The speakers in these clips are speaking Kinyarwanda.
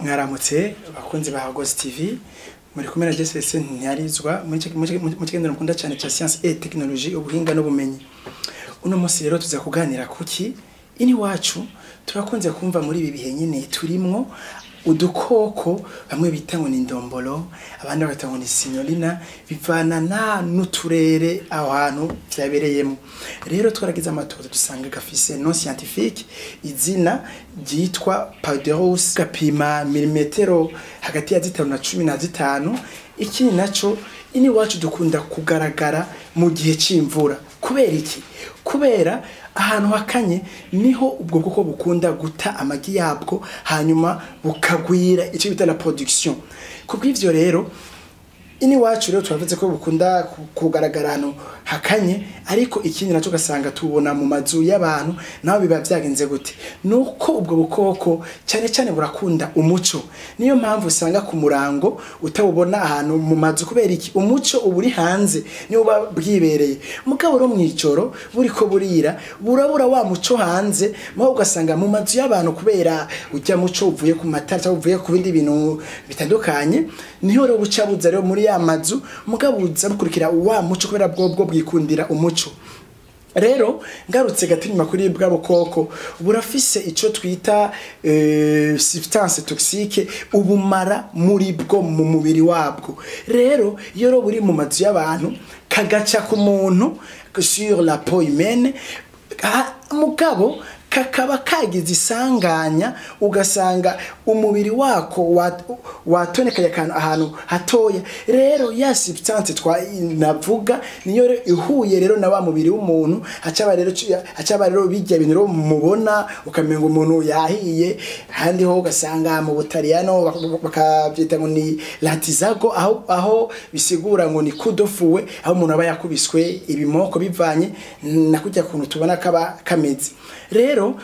mwaramutse bakunzi ba Agos TV muri kumena JSS ntiyarizwa mu kigendero mukunda cyane cya science et technologie ubuhinga n'ubumenyi. Uno munsi rero tuza kuganira kuki ini wacu turakunze kumva muri ibi bihe nyine turimwo udukoko bamwe bita ngo ni ndombolo abandi bagata ngo ni signolina bivana na n'uturere aho hantu byabereyemo. Rero twaragize amatozo dusanga gafise non scientifique izina ryitwa Pauderus gapima milimetero hagati ya 5 na 15. Ikindi naco ini wacu dukunda kugaragara mu gihe c'imvura. Kubera iki? Kubera ahantu hakanye niho ubwo bwoko bukunda guta amagi yabwo hanyuma bukagwira icyo bita la production. Kubw'ivyo rero ini wacu rero twavuze ko bukunda kugaragara hano hakanye, ariko ikindi naco gasanga tubona mu mazu y'abantu naho biba byagenze gute nuko ubwo bukoko cyane cyane burakunda umuco. Niyo mpamvu usanga ku murango utabubona ahantu mu mazu kubera iki umuco uburi hanze niyo bwibereye. Mugabo ro mwijoro buriko burira burabura wa muco hanze maho ugasanga mu mazu y'abantu kubera ujya muco uvuye ku matara cyangwa uvuye ku bindi bintu bitandukanye niho rero buca buza rero muri ya mazu mugabo uza bukurikira wa muco kubera bwo bwikundira umuco. Rero ngarutse gatinyuma kuri bwa bukoko burafise ico twita substance toxique ubumara muri bwo mu mubiri wabwo. Rero iyo ro buri mu mazu y'abantu kagaca ku muntu sur la peau humaine mugabo kakaba kagize isanganya ugasanga umubiri wako watonekaye ahantu hatoya. Rero ya substance navuga niyo ihuye rero na wa mubiri w'umuntu acaba rero bijya bintu rero mubona ukamenga umuntu yahiye handi ho ugasanga mu Butaliyano bakabyita ngo ni latizago aho bisigura ngo ni kudofuwe aho umuntu aba yakubiswe ibimoko bivanye na kujya kuntu tubona kaba kameze. Rero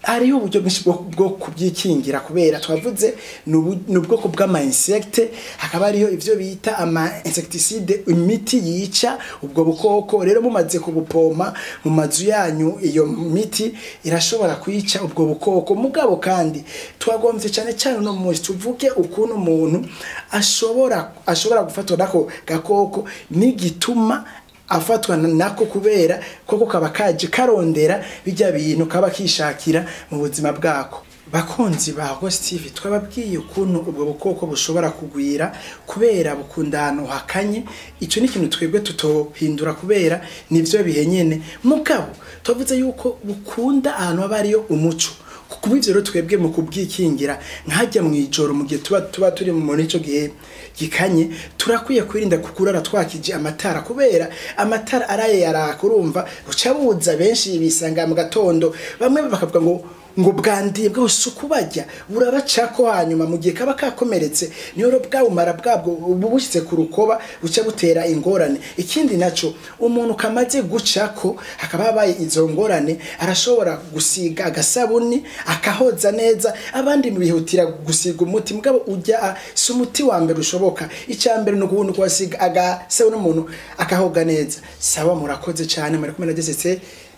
hariho uburyo bwinshi bwo kubyikingira kubera twavuze n'ubwoko bw'ama insecte, hakaba hariho ivyo bita ama insecticide imiti yica ubwo bukoko. Rero mumaze kubupoma mu mazu yanyu iyo miti irashobora kwica ubwo bukoko. Mugabo kandi twagomvye cyane cyane no mu tuvuge ukuntu umuntu ashobora gufatwa nako gakoko n'igituma afatwa nako kubera koko kaba kaje karondera bijya bintu kaba kishakira mu buzima bwako. Bakunzi ba Agos TV twababwiye ukuntu ubwo bukoko bushobora kugwira kubera bukundano hakanye. Ico ni kintu twebwe tutohindura kubera nivyo bihenyene. Mugabo twavuze yuko bukunda ahantu abariyo umuco. Kubivyo rero twebwe mu kubwikingira nkajya mu ijoro mu gihe tuba turi mu nico gihe gikanye turakwiye kwirinda kukurara twakije amatara kubera amatara araye yarakurumva ucabuza benshi bisanga mu gatondo bamwe bakavuga ngo bwandiye bwose ukubajya burabacako hanyuma mu gihe kaba kakomeretse niyo ro bwawumara bwabwo ubushyitse ku rukoba buca butera ingorane. Ikindi naco umuntu kamaze gucako hakaba habaye izo ngorane arashobora gusiga agasabuni akahoza neza abandi bihutira gusiga umuti mugabo ujya si umuti wa mbere ushoboka. Icyambere no kubuntu kwasiga agasabuni umuntu akahoga neza. Sawa murakoze cyane muri kumena JSS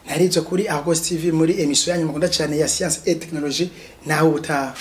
narizo kuri Agos TV muri emission yanyu mukunda cyane ya science et technologie naho utaha.